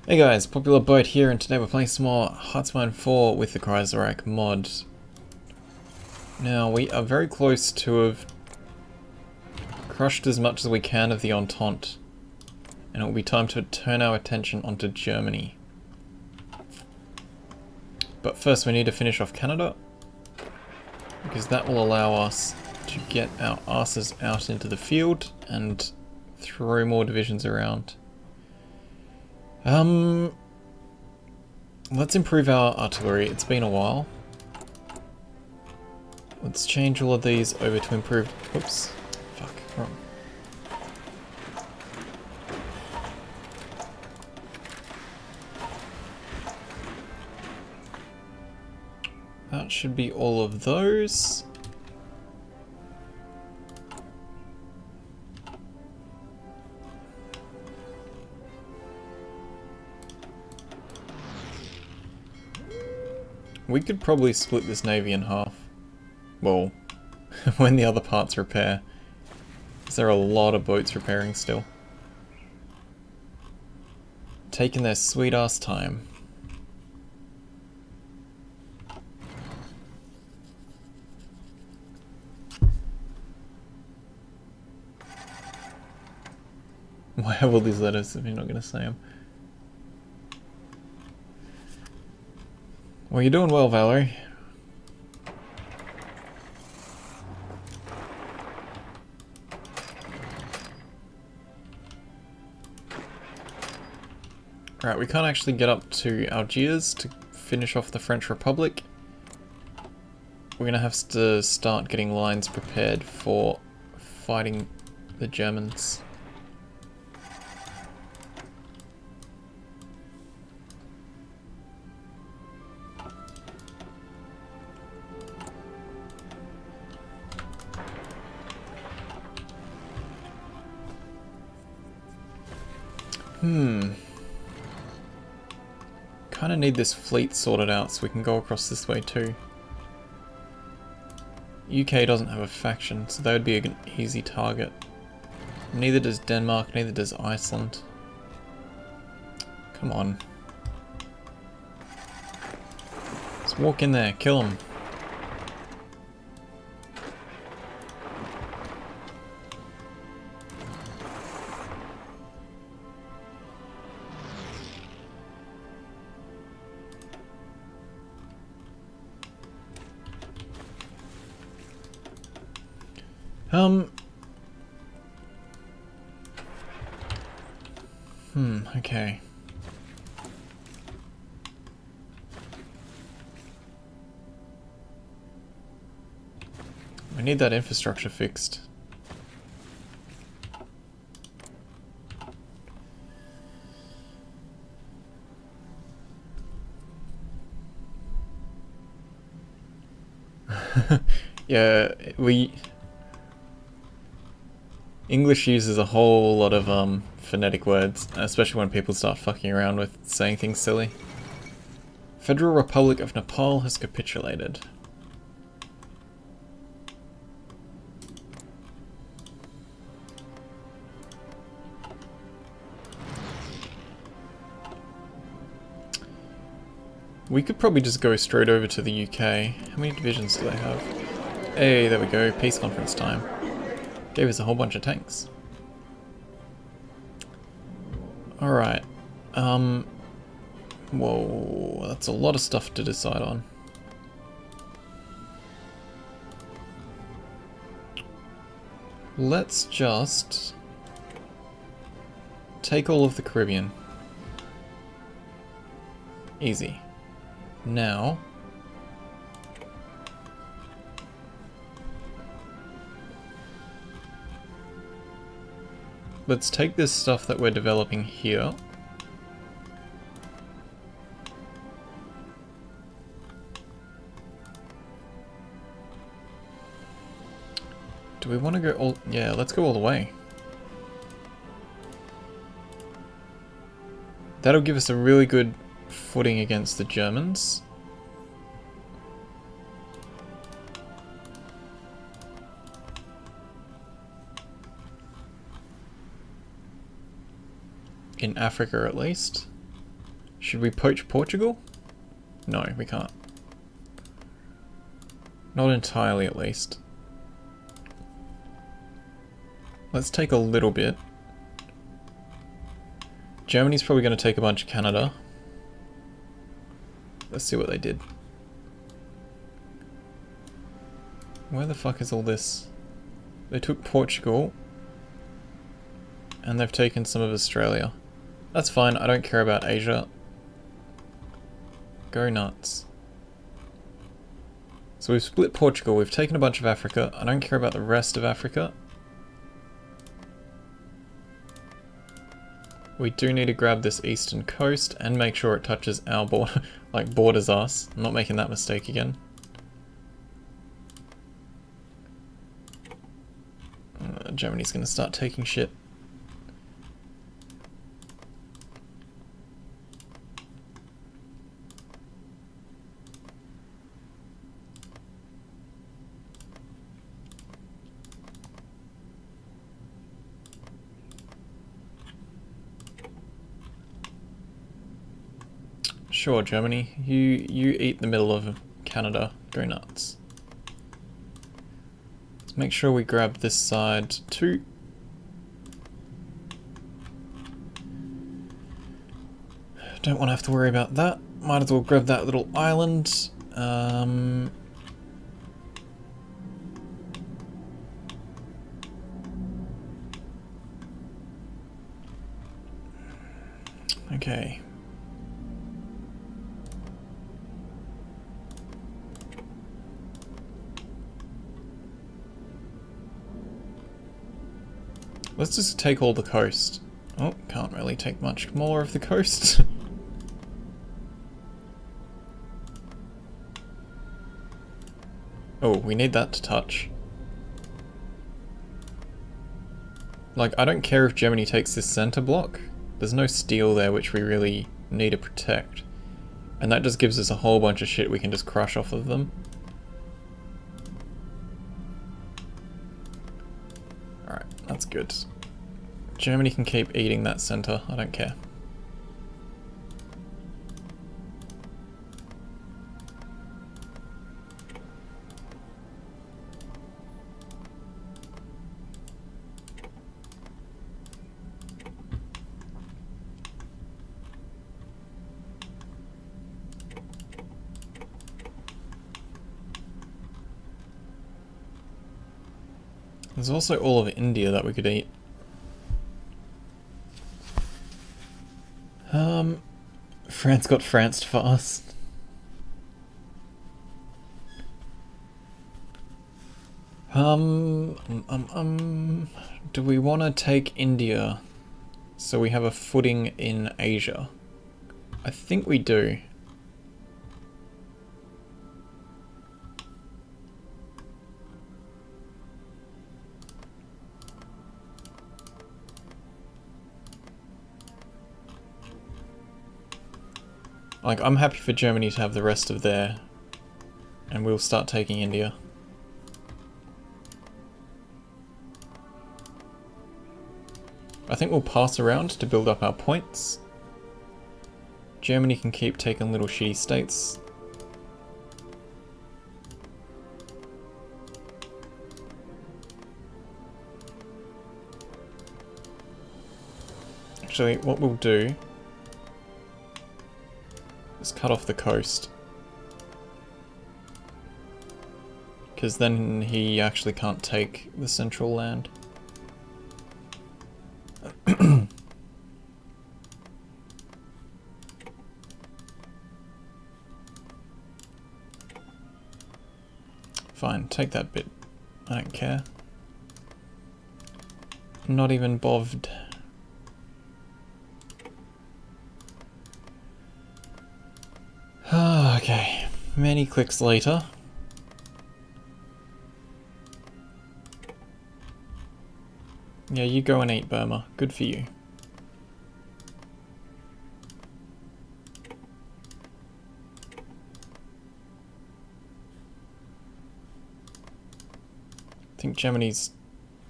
Hey guys, Popular Boat here, and today we're playing some more HOI4 with the Kaiserreich mod. Now, we are very close to have crushed as much as we can of the Entente, and it will be time to turn our attention onto Germany. But first we need to finish off Canada, because that will allow us to get our asses out into the field and throw more divisions around. Let's improve our artillery. It's been a while. Let's change all of these over to improved. Whoops. Fuck. Wrong. That should be all of those. We could probably split this navy in half. Well, when the other parts repair. Because there are a lot of boats repairing still. Taking their sweet ass time. Why have all these letters if you're not going to say them? Well, you're doing well, Valerie. Right, we can't actually get up to Algiers to finish off the French Republic. We're gonna have to start getting lines prepared for fighting the Germans. Kinda need this fleet sorted out so we can go across this way too. UK doesn't have a faction, so they would be an easy target. Neither does Denmark, neither does Iceland. Come on. Just walk in there, kill them. Okay. We need that infrastructure fixed. Yeah, English uses a whole lot of phonetic words, especially when people start fucking around with saying things silly. Federal Republic of Nepal has capitulated. We could probably just go straight over to the UK. How many divisions do they have? Hey, there we go, peace conference time. Gave us a whole bunch of tanks. Alright. Whoa, that's a lot of stuff to decide on. Let's just take all of the Caribbean. Easy. Now, let's take this stuff that we're developing here. Do we want to go all... Yeah, let's go all the way. That'll give us a really good footing against the Germans. In Africa, at least. Should we poach Portugal? No, we can't. Not entirely, at least. Let's take a little bit. Germany's probably going to take a bunch of Canada. Let's see what they did. Where the fuck is all this? They took Portugal. And they've taken some of Australia. That's fine, I don't care about Asia. Go nuts. So we've split Portugal, we've taken a bunch of Africa. I don't care about the rest of Africa. We do need to grab this eastern coast and make sure it touches our border, like borders us. I'm not making that mistake again. Germany's gonna start taking shit. Sure, Germany. You eat the middle of Canada. Go nuts. Let's make sure we grab this side too. Don't want to have to worry about that. Might as well grab that little island. Okay. Let's just take all the coast. Oh, can't really take much more of the coast. Oh, we need that to touch. Like, I don't care if Germany takes this center block. There's no steel there which we really need to protect. And that just gives us a whole bunch of shit we can just crush off of them. Alright, that's good. Germany can keep eating that center, I don't care. There's also all of India that we could eat. France got Franced for us. Do we want to take India so we have a footing in Asia? I think we do. Like, I'm happy for Germany to have the rest of their... And we'll start taking India. I think we'll pass around to build up our points. Germany can keep taking little shitty states. Actually, what we'll do... Let's cut off the coast. Because then he actually can't take the central land. Fine, take that bit. I don't care. Not even bothered. Okay, many clicks later. Yeah, you go and eat Burma. Good for you. I think Germany's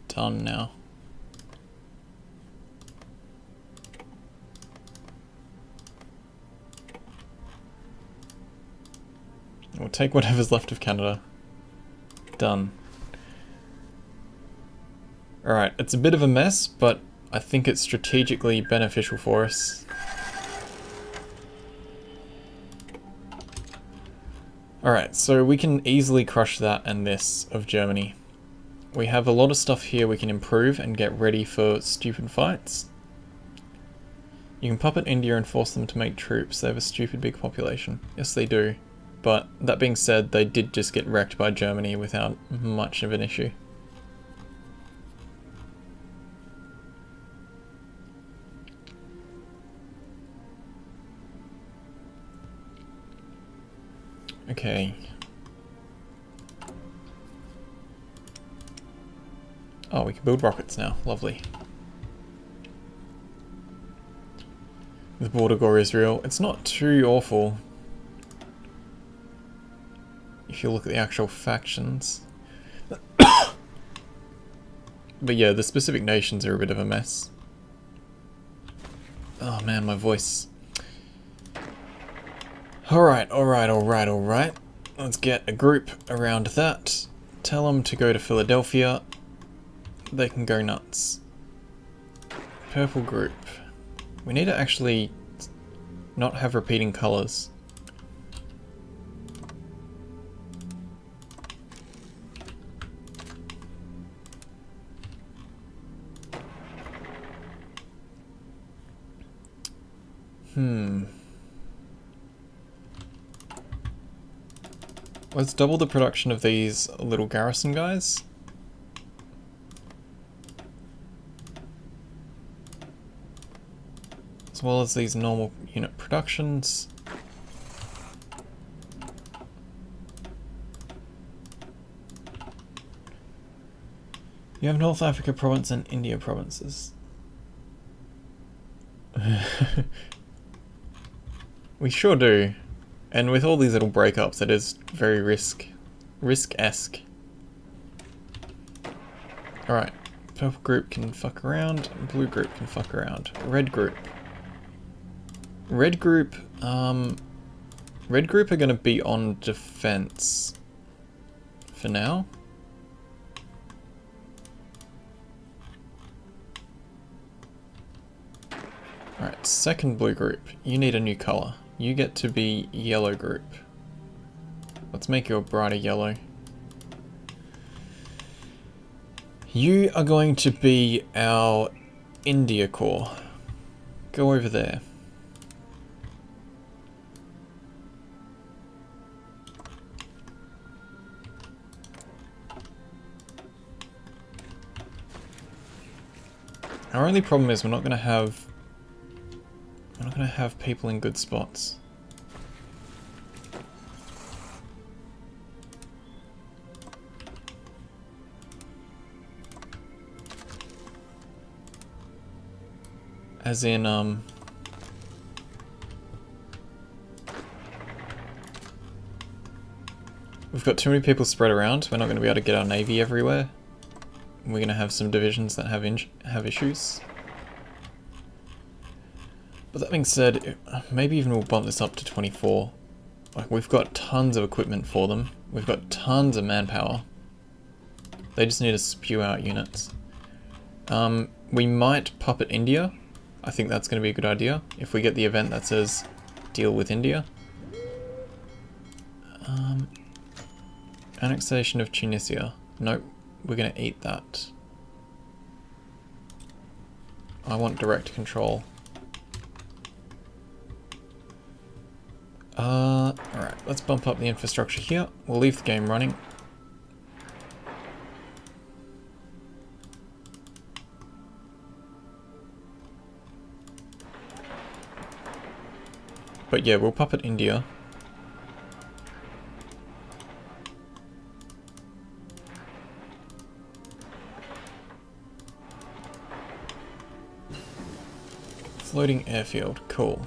done now. We'll take whatever's left of Canada. Done. Alright, it's a bit of a mess, but I think it's strategically beneficial for us. Alright, so we can easily crush that and this of Germany. We have a lot of stuff here we can improve and get ready for stupid fights. You can puppet India and force them to make troops. They have a stupid big population. Yes, they do. But that being said, they did just get wrecked by Germany without much of an issue. Okay. Oh, we can build rockets now. Lovely. The border gore Israel. It's not too awful if you look at the actual factions. But yeah, the specific nations are a bit of a mess. Oh man, my voice. Alright. Let's get a group around that. Tell them to go to Philadelphia. They can go nuts. Purple group. We need to actually not have repeating colours. Let's double the production of these little garrison guys. As well as these normal unit productions. You have North Africa province and India provinces. We sure do. And with all these little breakups, it is very risk-esque. Alright, purple group can fuck around, blue group can fuck around. Red group. Red group are gonna be on defense for now. Alright, second blue group, you need a new color. You get to be yellow group. Let's make you a brighter yellow. You are going to be our India Corps. Go over there. Our only problem is we're not going to have people in good spots. As in, we've got too many people spread around. We're not going to be able to get our navy everywhere. We're going to have some divisions that have issues. But that being said, maybe even we'll bump this up to 24. Like, we've got tons of equipment for them. We've got tons of manpower. They just need to spew out units. We might puppet India. I think that's going to be a good idea. If we get the event that says deal with India. Annexation of Tunisia. Nope, we're going to eat that. I want direct control. Alright, let's bump up the infrastructure here. We'll leave the game running. But yeah, we'll puppet India. Floating airfield, cool.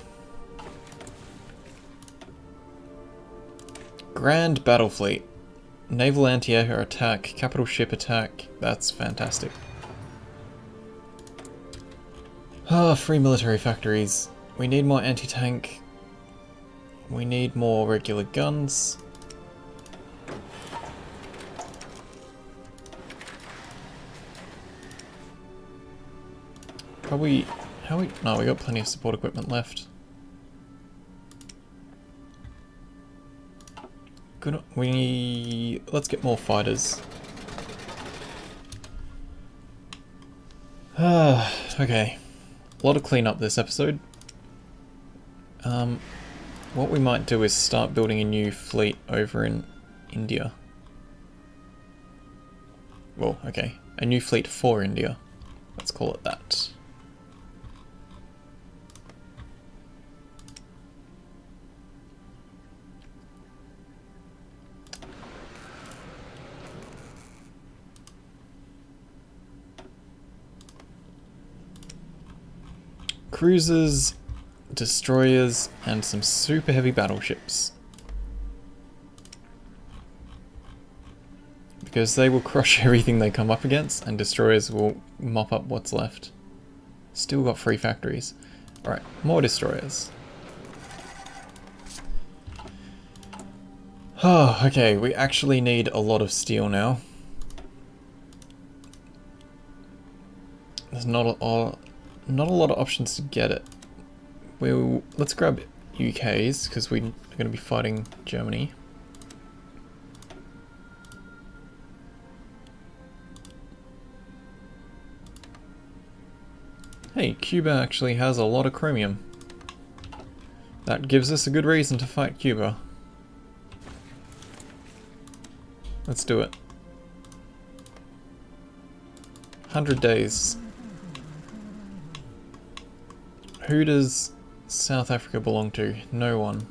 Grand battle fleet. Naval anti-air attack, capital ship attack. That's fantastic. Ah, free military factories. We need more anti-tank. We need more regular guns. probably... No, we got plenty of support equipment left. Good. Let's get more fighters. Okay. A lot of cleanup this episode. What we might do is start building a new fleet over in India. Well, okay. A new fleet for India. Let's call it that. Cruisers, destroyers, and some super heavy battleships. Because they will crush everything they come up against, and destroyers will mop up what's left. Still got 3 factories. Alright, more destroyers. Oh, okay, we actually need a lot of steel now. There's not a lot of options to get it. Let's grab UK's, because we're going to be fighting Germany. Hey, Cuba actually has a lot of chromium. That gives us a good reason to fight Cuba. Let's do it. 100 days. Who does South Africa belong to? No one.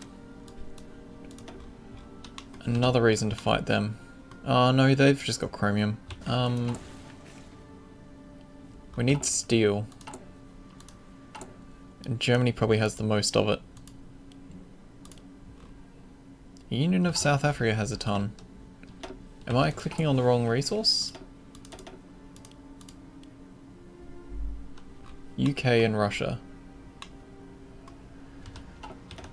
Another reason to fight them. Oh no, they've just got chromium. We need steel. And Germany probably has the most of it. The Union of South Africa has a ton. Am I clicking on the wrong resource? UK and Russia.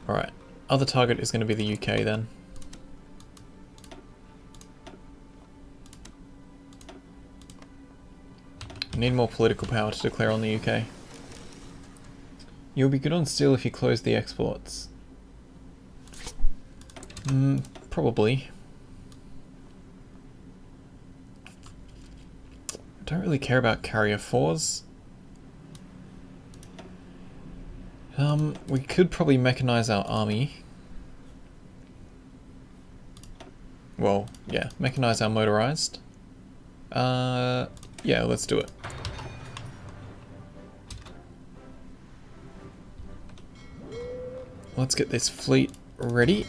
Alright, other target is going to be the UK then. We need more political power to declare on the UK. You'll be good on steel if you close the exports. Probably. I don't really care about carrier 4s. We could probably mechanize our army. Well, yeah, mechanize our motorized. Yeah, let's do it. Let's get this fleet ready.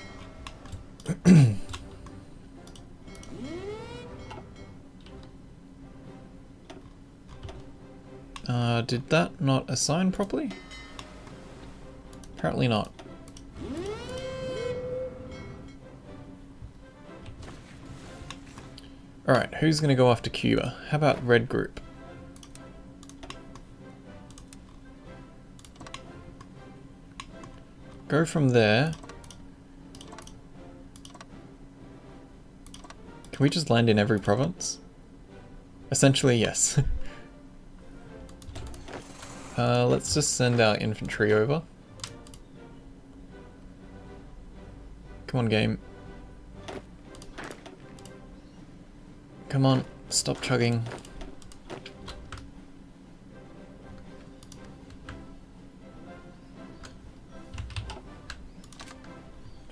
Did that not assign properly? Apparently not. Alright, who's going to go after Cuba? How about Red Group? Go from there. Can we just land in every province? Essentially, yes. Let's just send our infantry over. Come on, game. Come on, stop chugging.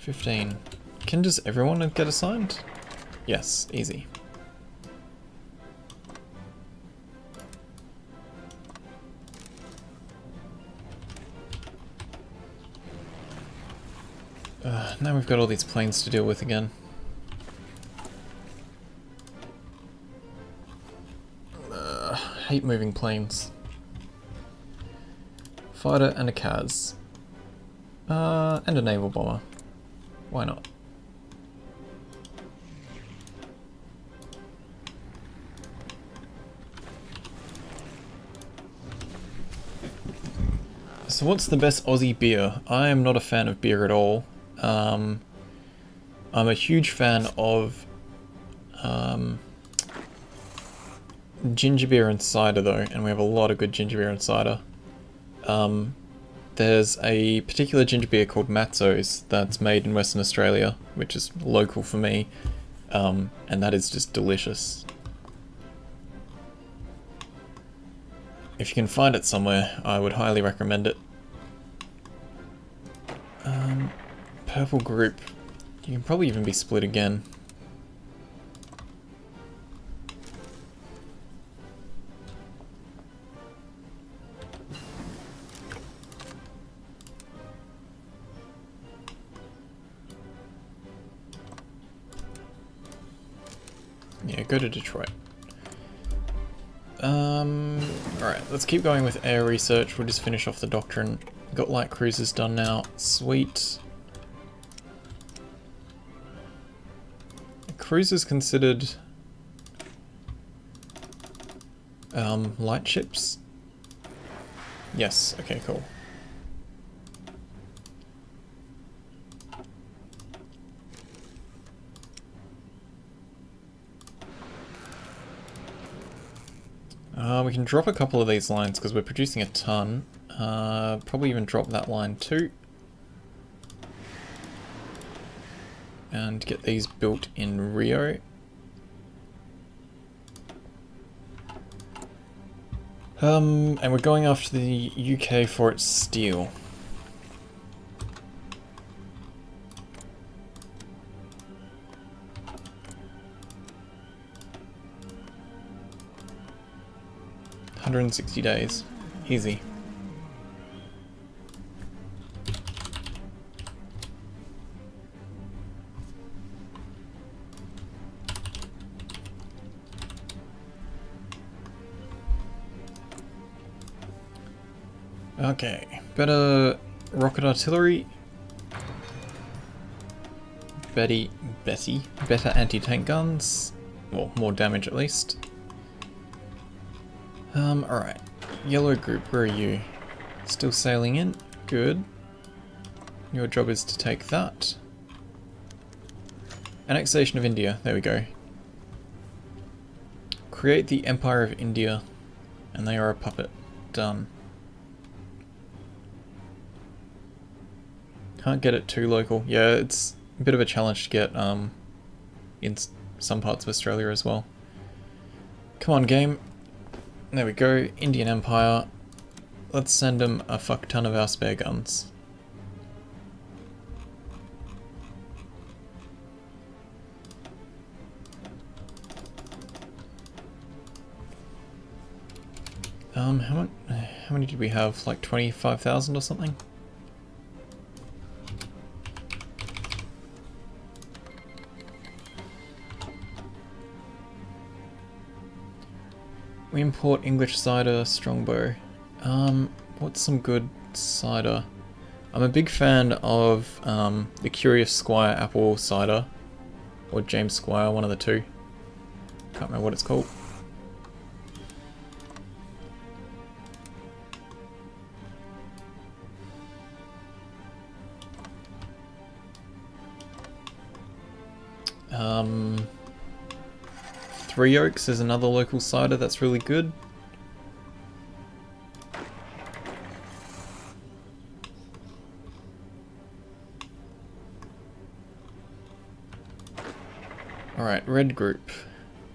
$15. Can just everyone get assigned? Yes, easy. Now we've got all these planes to deal with again. Hate moving planes. Fighter and a Kaz. And a naval bomber. Why not? So what's the best Aussie beer? I am not a fan of beer at all. I'm a huge fan of ginger beer and cider though, and we have a lot of good ginger beer and cider. There's a particular ginger beer called Matzo's that's made in Western Australia, which is local for me, and that is just delicious. If you can find it somewhere, I would highly recommend it. Purple group. You can probably even be split again. Yeah, go to Detroit. Alright, let's keep going with air research. We'll just finish off the doctrine. Got light cruisers done now. Sweet. Cruisers considered light ships? Yes, okay, cool. We can drop a couple of these lines because we're producing a ton. Probably even drop that line too. And get these built in Rio. And we're going after the UK for its steel. $160 days. Easy. Okay, better rocket artillery. Better anti-tank guns. Well, more damage at least. Alright. Yellow group, where are you? Still sailing in? Good. Your job is to take that. Annexation of India, there we go. Create the Empire of India, and they are a puppet. Done. Can't get it too local. Yeah, it's a bit of a challenge to get in some parts of Australia as well. Come on, game. There we go, Indian Empire. Let's send them a fuck ton of our spare guns. How many did we have? Like 25,000 or something? We import English cider, strongbow. What's some good cider? I'm a big fan of the Curious Squire apple cider, or James Squire, one of the two. Can't remember what it's called. Three Oaks is another local cider that's really good. Alright, red group.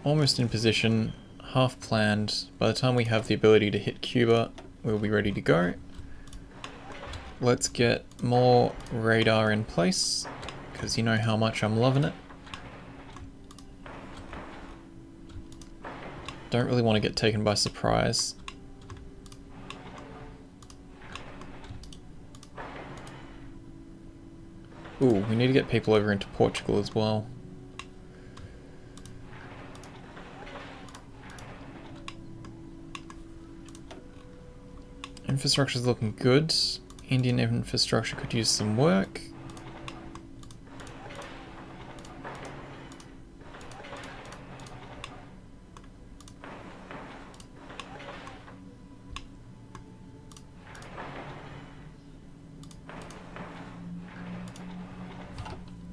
Almost in position, half planned. By the time we have the ability to hit Cuba, we'll be ready to go. Let's get more radar in place, because you know how much I'm loving it. Don't really want to get taken by surprise. Ooh, we need to get people over into Portugal as well. Infrastructure's looking good. Indian infrastructure could use some work.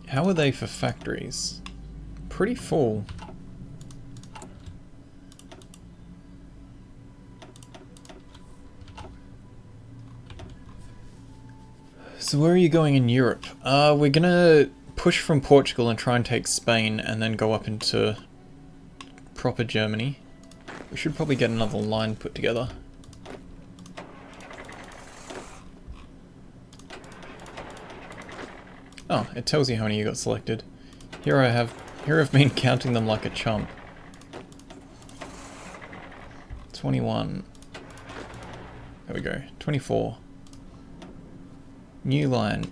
How are they for factories? Pretty full. So where are you going in Europe? We're gonna push from Portugal and try and take Spain and then go up into proper Germany. We should probably get another line put together. Oh, it tells you how many you got selected. Here I've been counting them like a chump. 21. There we go. 24. New line.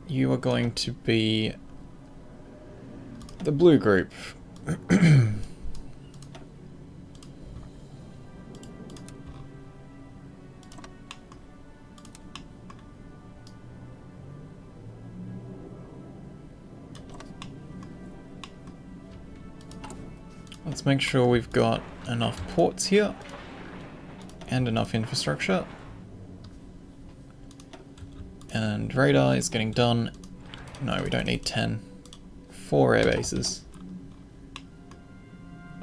You are going to be the blue group. Let's make sure we've got enough ports here and enough infrastructure. And radar is getting done. No, we don't need 10. 4 air bases.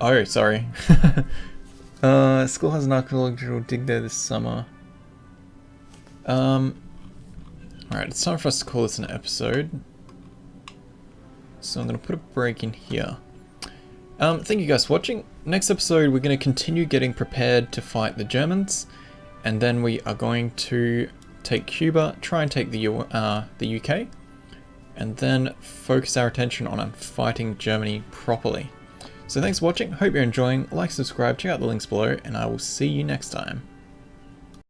Oh, sorry. School has an archaeological dig there this summer. Alright, it's time for us to call this an episode. So I'm going to put a break in here. Thank you guys for watching. Next episode we're going to continue getting prepared to fight the Germans, and then we are going to take Cuba, try and take the UK, and then focus our attention on fighting Germany properly. So thanks for watching, hope you're enjoying, like, subscribe, check out the links below, and I will see you next time.